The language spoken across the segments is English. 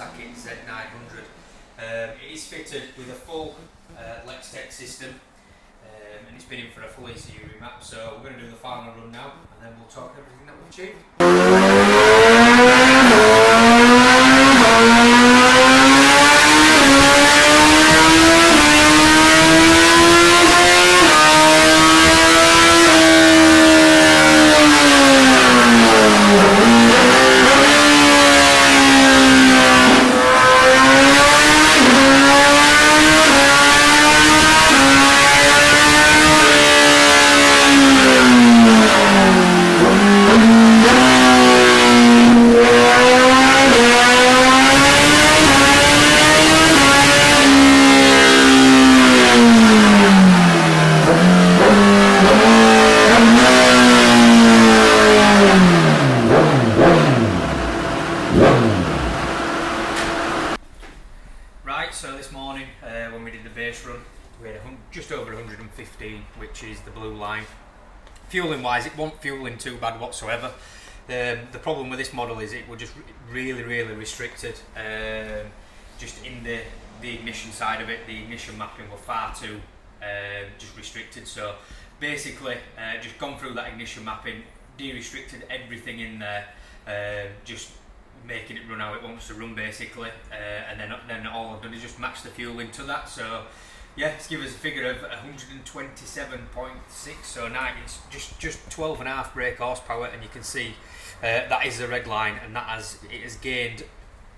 Kawasaki Z900. It is fitted with a full Lextech system, and it's been in for a full ECU Remap. So we're going to do the final run now, and then we'll talk everything that we've achieved. Right, so this morning when we did the base run, we had just over 115, which is the blue line. Fueling wise, it wasn't fueling too bad whatsoever. The problem with this model is it was just really restricted. Just in the ignition side of it, the ignition mapping were far too just restricted. So basically, just gone through that ignition mapping, de-restricted everything in there, just making it run how it wants to run basically, and then all I've done is just match the fueling to that. So yeah, it's given us a figure of 127.6, so now it's just 12.5 brake horsepower, and you can see that is the red line, and it has gained,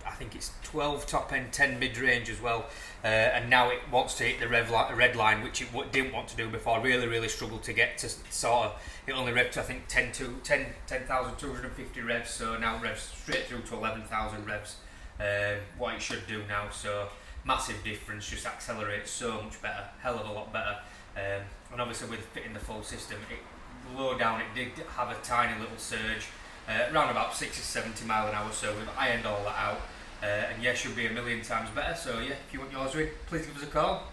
I think it's 12 top end, 10 mid range as well, and now it wants to hit the red line, which it didn't want to do before. Really struggled to get to sort of, it only revved to I think 10,250 revs, so now revs straight through to 11,000 revs, what it should do now. So massive difference, just accelerates so much better, hell of a lot better, and obviously with fitting the full system, low down it did have a tiny little surge, around about 60 to 70 mile an hour, so we've ironed all that out, and yeah, should be a million times better. So yeah, if you want yours in, please give us a call.